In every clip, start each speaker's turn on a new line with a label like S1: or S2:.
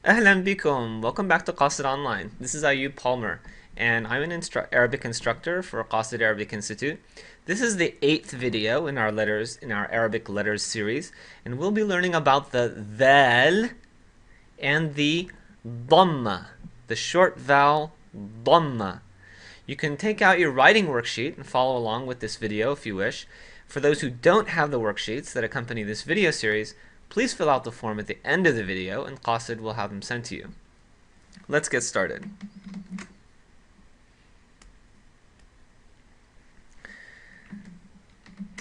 S1: Ahlan bikum. Welcome back to Qasid Online. This is Ayub Palmer, and I'm an Arabic instructor for Qasid Arabic Institute. This is the 8th video in our Arabic letters series, and we'll be learning about the dhaal and the damma, the short vowel damma. You can take out your writing worksheet and follow along with this video if you wish. For those who don't have the worksheets that accompany this video series, please fill out the form at the end of the video and Qasid will have them sent to you. Let's get started.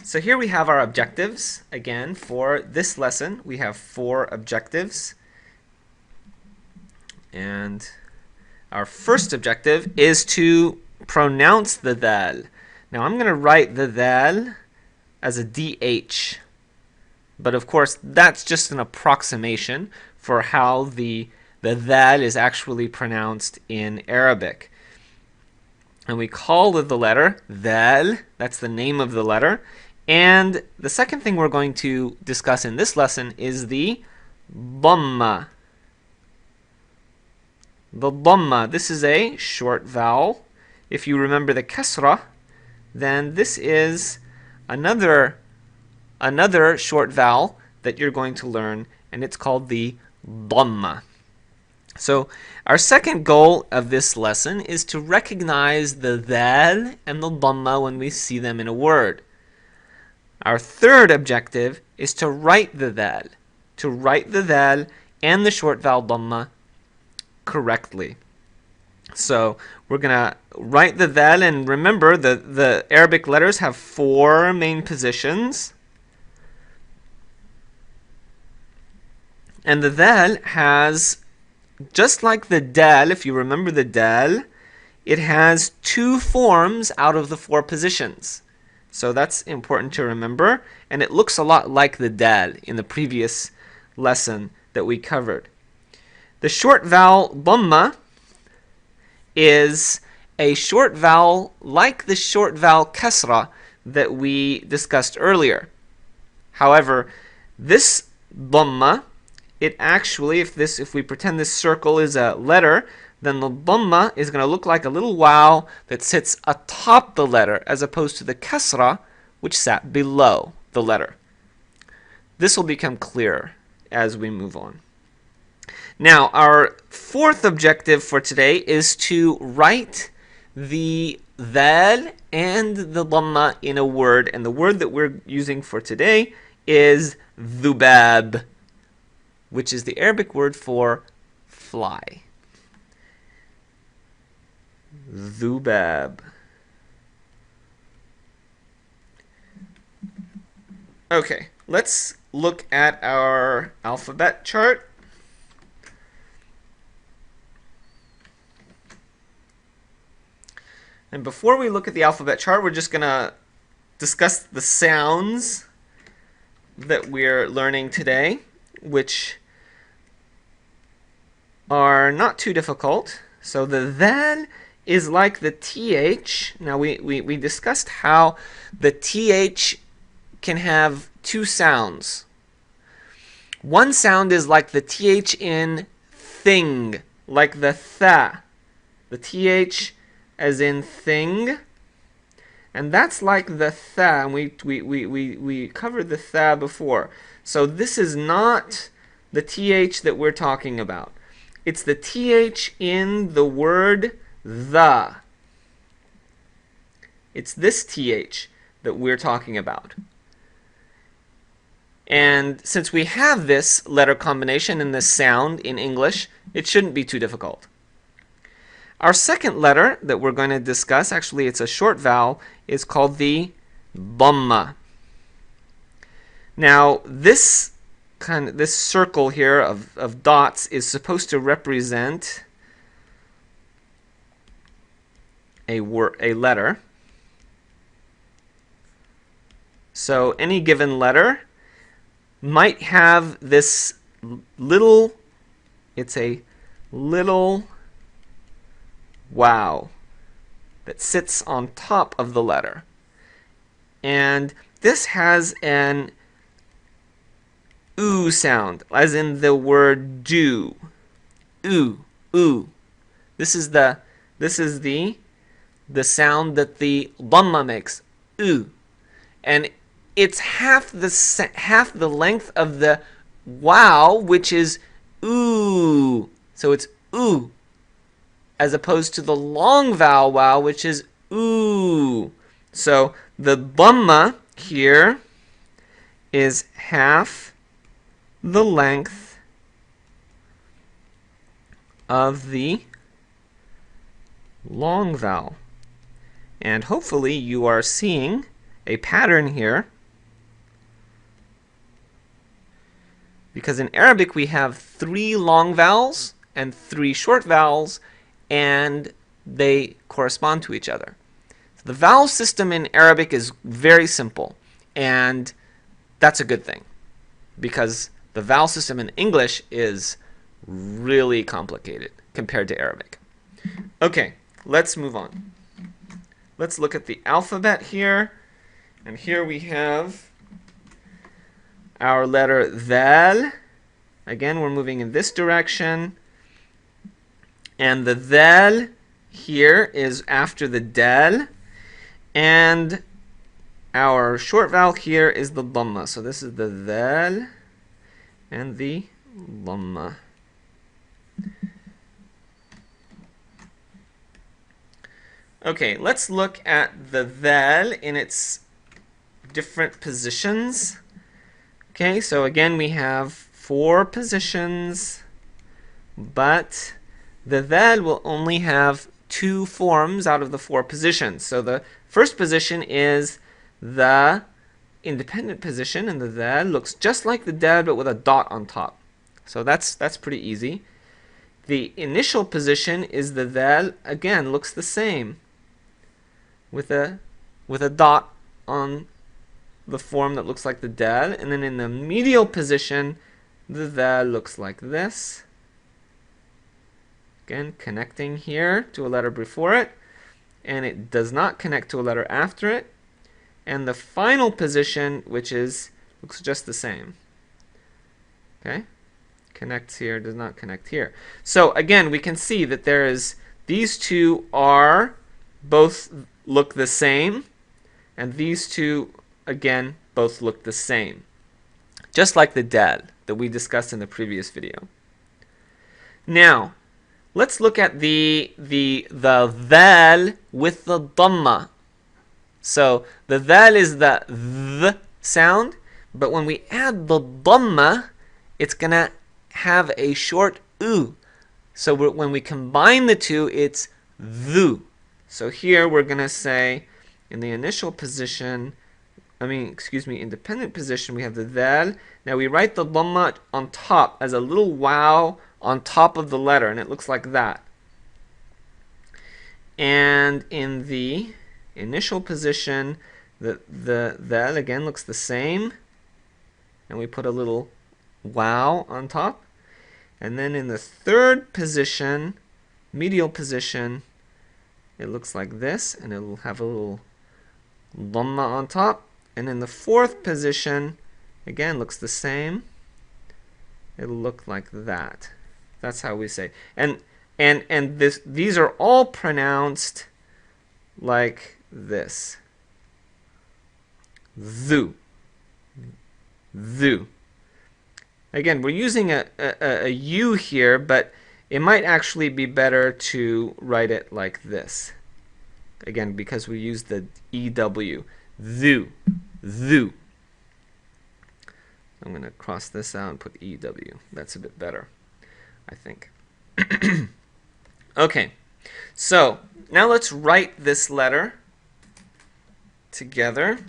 S1: So here we have our objectives. Again, for this lesson, we have 4 objectives. And our first objective is to pronounce the dhaal. Now I'm going to write the dhaal as a DH. But of course, that's just an approximation for how the dhaal is actually pronounced in Arabic. And we call the letter dhaal. That's the name of the letter. And the second thing we're going to discuss in this lesson is the damma. The damma. This is a short vowel. If you remember the kasra, then this is another short vowel that you're going to learn, and it's called the damma. So our second goal of this lesson is to recognize the dhaal and the damma when we see them in a word. Our third objective is to write the dhaal and the short vowel damma correctly. So we're going to write the dhaal, and remember the Arabic letters have 4 main positions. And the dhaal has, just like the dal, if you remember the dal, it has 2 forms out of the 4 positions. So that's important to remember. And it looks a lot like the dal in the previous lesson that we covered. The short vowel damma is a short vowel like the short vowel kasra that we discussed earlier. However, this damma, it actually, if we pretend this circle is a letter, then the damma is going to look like a little vowel that sits atop the letter, as opposed to the kasra, which sat below the letter. This will become clearer as we move on. Now, our fourth objective for today is to write the dhaal and the damma in a word, and the word that we're using for today is dhubab, which is the Arabic word for fly. Dhubab. Okay, let's look at our alphabet chart. And before we look at the alphabet chart, we're just going to discuss the sounds that we're learning today, which are not too difficult. So the dhaal is like the th. Now we discussed how the th can have 2 sounds. One sound is like the th in thing, like the tha. The th as in thing. And that's like the tha. And we covered the tha before. So this is not the th that we're talking about. It's the th in the word the. It's this th that we're talking about. And since we have this letter combination and this sound in English, it shouldn't be too difficult. Our second letter that we're going to discuss, actually it's a short vowel, is called the damma. Now this circle here of dots is supposed to represent a letter. So any given letter might have this little, it's a little wow that sits on top of the letter. And this has an oo sound, as in the word do. oo, oo. This is the sound that the dhamma makes, oo, and it's half the length of the wow, which is oo. So it's oo, as opposed to the long vowel wow, which is oo. So the dhamma here is half the length of the long vowel. And hopefully you are seeing a pattern here, because in Arabic we have 3 long vowels and 3 short vowels, and they correspond to each other. So the vowel system in Arabic is very simple, and that's a good thing, because the vowel system in English is really complicated compared to Arabic. Okay, let's move on. Let's look at the alphabet here. And here we have our letter dhaal. Again, we're moving in this direction. And the dhaal here is after the dal. And our short vowel here is the dhamma. So this is the dhaal and the dhamma. Okay, let's look at the dhaal in its different positions. Okay, so again we have 4 positions, but the dhaal will only have 2 forms out of the 4 positions. So the first position is the independent position, and the dhaal looks just like the dal but with a dot on top. So that's pretty easy. The initial position is the dhaal, again looks the same, with a dot on the form that looks like the dal. And then in the medial position, the dhaal looks like this. Again, connecting here to a letter before it, and it does not connect to a letter after it. And the final position, which looks just the same. Okay? Connects here, does not connect here. So again, we can see that these two are both look the same, and these two again both look the same, just like the dal that we discussed in the previous video. Now let's look at the dhaal with the dhamma. So the dhaal is the th sound, but when we add the dhamma, it's gonna have a short oo. So when we combine the two, it's dhu. So here we're going to say, in the initial position, independent position, we have the dhaal. Now we write the dhamma on top as a little wow on top of the letter, and it looks like that. And in the initial position, the dhaal again looks the same, and we put a little wow on top. And then in the third position, medial position, it looks like this, and it will have a little dhamma on top. And in the fourth position, again, looks the same. It'll look like that. That's how we say. And these are all pronounced like this. Dhu. Dhu. Again, we're using a U here, but it might actually be better to write it like this. Again, because we use the EW. Dhu. Dhu. I'm going to cross this out and put EW. That's a bit better, I think. Okay, so now let's write this letter together.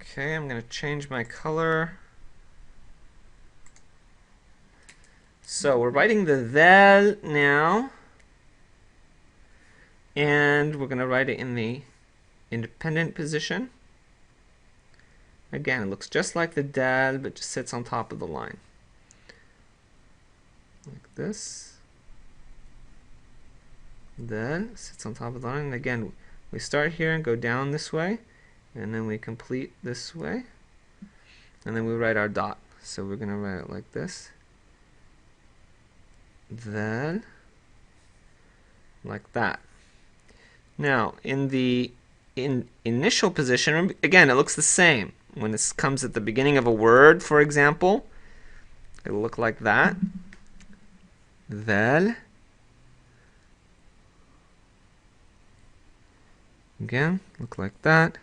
S1: Okay, I'm going to change my color. So we're writing the dhaal now, and we're going to write it in the independent position. Again, it looks just like the dal, but just sits on top of the line. Like this. Dal sits on top of the line. And again, we start here and go down this way, and then we complete this way. and then we write our dot. So we're going to write it like this. Dhaal, like that. Now, in the initial position, again, it looks the same. When this comes at the beginning of a word, for example, it'll look like that. Dhaal. Again, look like that.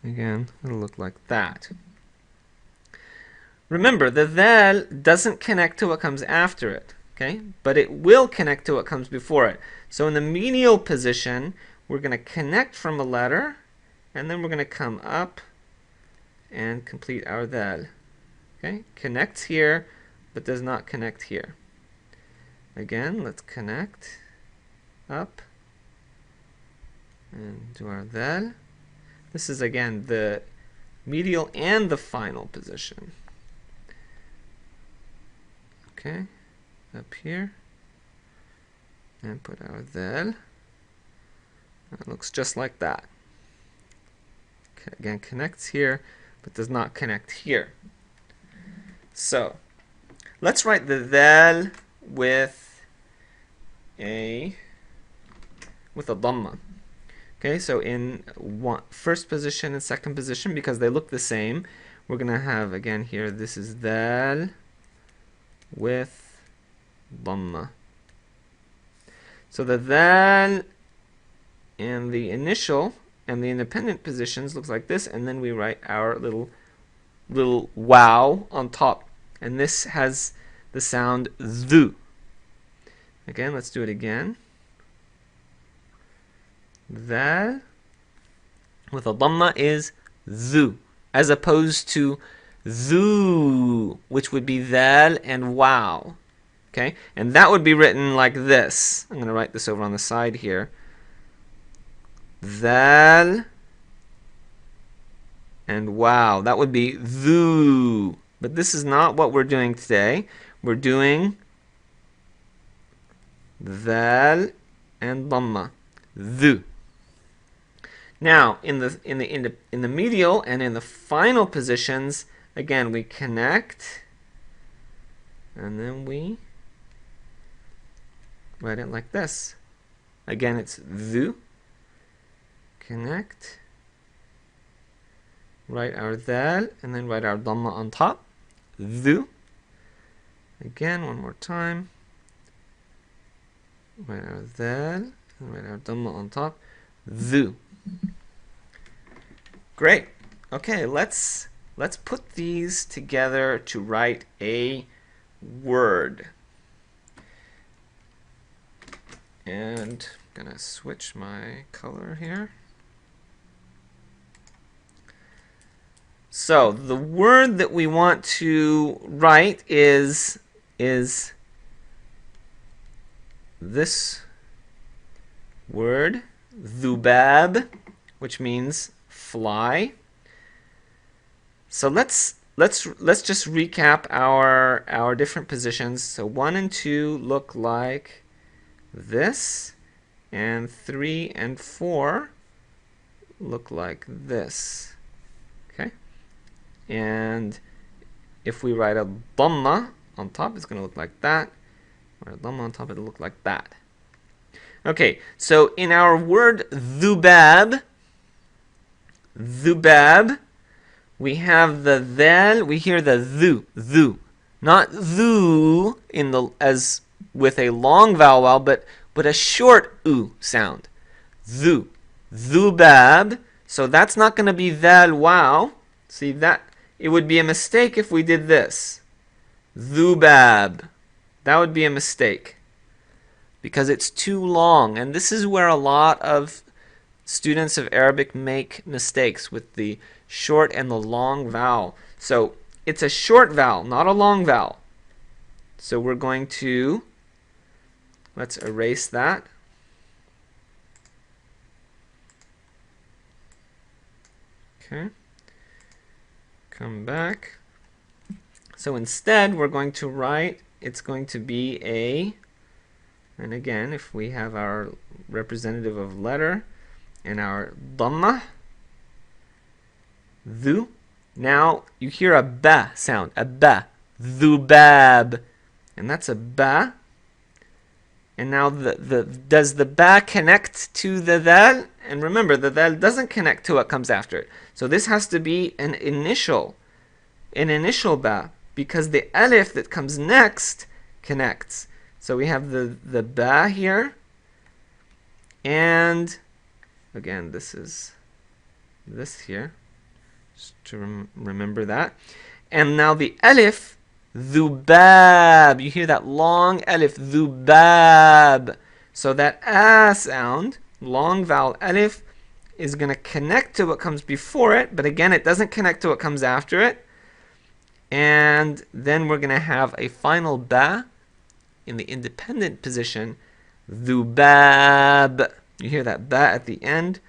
S1: Again, it'll look like that. Remember, the dhaal doesn't connect to what comes after it, okay? But it will connect to what comes before it. So in the medial position, we're going to connect from a letter, and then we're going to come up and complete our dhaal. Okay? Connects here, but does not connect here. Again, let's connect up and do our dhaal. This is, again, the medial and the final position. Okay, up here, and put our dhaal. It looks just like that. Okay, again, connects here, but does not connect here. So, let's write the dhaal with a dhamma. Okay, so in first position and second position, because they look the same, we're going to have, again here, this is dhaal with dhamma. So the dhaal and the initial and the independent positions looks like this, and then we write our little wow on top, and this has the sound dhu. Again, let's do it again. Dhaal with a dhamma is dhu, as opposed to dhu, which would be dhaal and wow. Okay, and that would be written like this. I'm going to write this over on the side here. Dhaal and wow. That would be dhu. But this is not what we're doing today. We're doing dhaal and dhamma. Dhu. Now, in the medial and in the final positions, again, we connect, and then we write it like this. Again, it's dhu. Connect. Write our dhaal, and then write our dhamma on top. Dhu. Again, one more time. Write our dhaal, and write our dhamma on top. Dhu. Great. Okay, let's put these together to write a word. And I'm gonna switch my color here. So the word that we want to write is this word, dhubab, which means fly. So let's just recap our different positions. So 1 and 2 look like this, and 3 and 4 look like this. Okay? And if we write a dhamma on top, it's going to look like that. Or a dhamma on top, it'll look like that. Okay, so in our word dhubab, we have the dhaal, we hear the dhu, not dhu as with a long vowel, but a short u sound. Dhu, dhubab. So that's not going to be dhaal wow. See, that it would be a mistake if we did this. Dhubab. That would be a mistake, because it's too long, and this is where a lot of students of Arabic make mistakes with the short and the long vowel. So it's a short vowel, not a long vowel. So we're going to, let's erase that. Okay. Come back. So instead, we're going to write, it's going to be a, and again, if we have our representative of letter and our dhamma, Dhu. Now you hear a ba sound, a ba. Dhubab. And that's a ba. And now does the ba connect to the dhal? And remember, the dhal doesn't connect to what comes after it. So this has to be an initial ba, because the alif that comes next connects. So we have the ba here. And again, this is this here, just to remember that. And now the alif, dhubab. You hear that long alif, dhubab. So that a sound, long vowel alif, is going to connect to what comes before it, but again, it doesn't connect to what comes after it. And then we're going to have a final ba in the independent position, dhubab. You hear that ba at the end.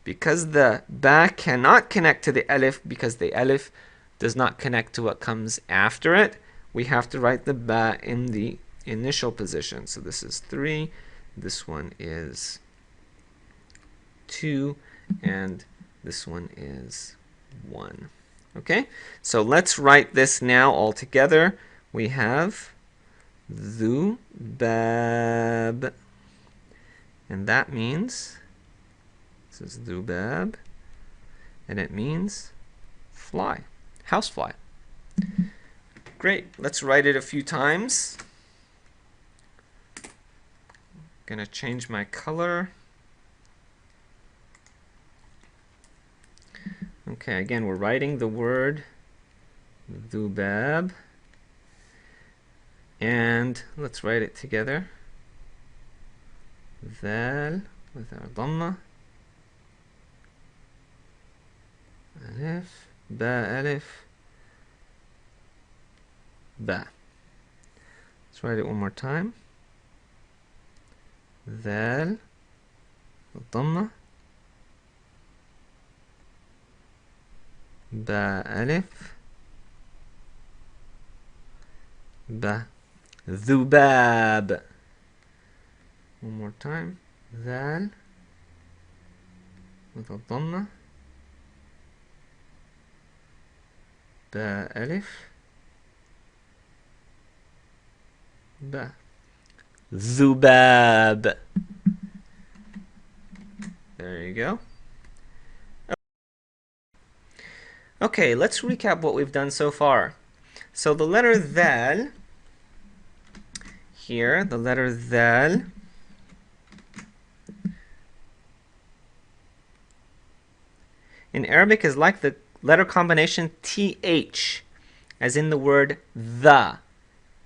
S1: Because the ba cannot connect to the alif, because the alif does not connect to what comes after it, we have to write the ba in the initial position. So this is 3, this one is 2, and this one is 1. Okay, so let's write this now all together. We have dhubab, and that means, this is dhubab, and it means fly, housefly. Great, let's write it a few times. Gonna change my color. Okay, again, we're writing the word dhubab, and let's write it together. Dhaal with our damma, alif, ba, alif, ba. Let's write it one more time. Dhaal with damma, ba, alif, ba. Dhubab. One more time. Dhaal with a damma, ba, alif, ba. Dhubab. There you go. Okay, let's recap what we've done so far. So the letter dhaal here, the letter dhaal, in Arabic is like the letter combination th, as in the word the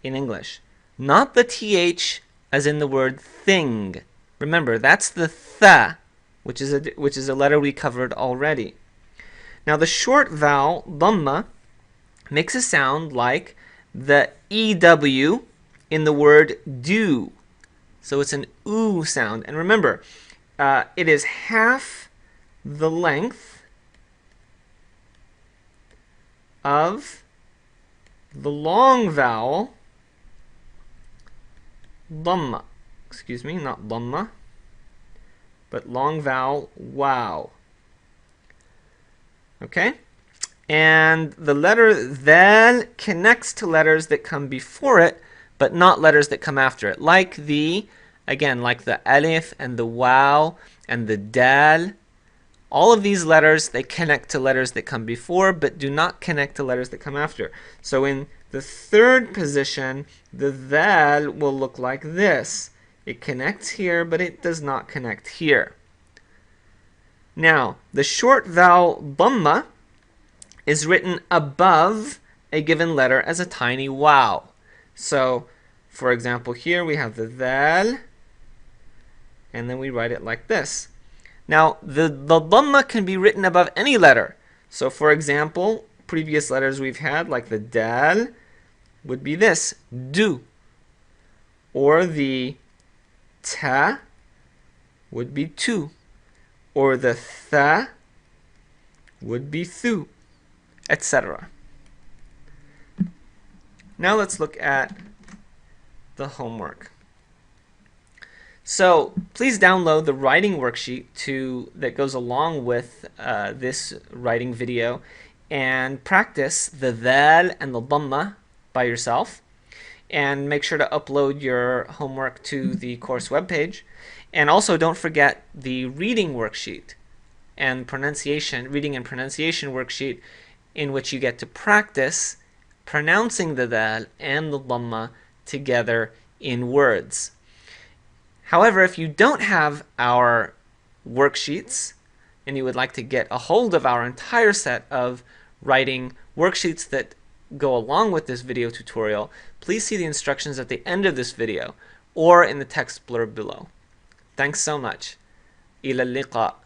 S1: in English. Not the th as in the word thing. Remember, that's the tha, which is a letter we covered already. Now the short vowel, damma, makes a sound like the EW in the word do. So it's an oo sound. And remember, it is half the length of the long vowel, damma. Excuse me, not damma, but long vowel wow. Okay? And the letter dhaal connects to letters that come before it, but not letters that come after it. Like the, again, like the alif and the waw and the dal. All of these letters, they connect to letters that come before, but do not connect to letters that come after. So in the third position, the dhaal will look like this. It connects here, but it does not connect here. Now, the short vowel damma is written above a given letter as a tiny wow. So, for example, here we have the dhaal, and then we write it like this. Now, the damma can be written above any letter. So, for example, previous letters we've had, like the dal, would be this, do. Or the ta would be tu. Or the tha would be thu, etc. Now let's look at the homework. So please download the writing worksheet that goes along with this writing video. and practice the dhaal and the dhamma by yourself. And make sure to upload your homework to the course webpage. And also don't forget the reading worksheet and reading and pronunciation worksheet, in which you get to practice pronouncing the dhaal and the dhamma together in words. However, if you don't have our worksheets and you would like to get a hold of our entire set of writing worksheets that go along with this video tutorial, please see the instructions at the end of this video or in the text blurb below. Thanks so much. إلى اللقاء.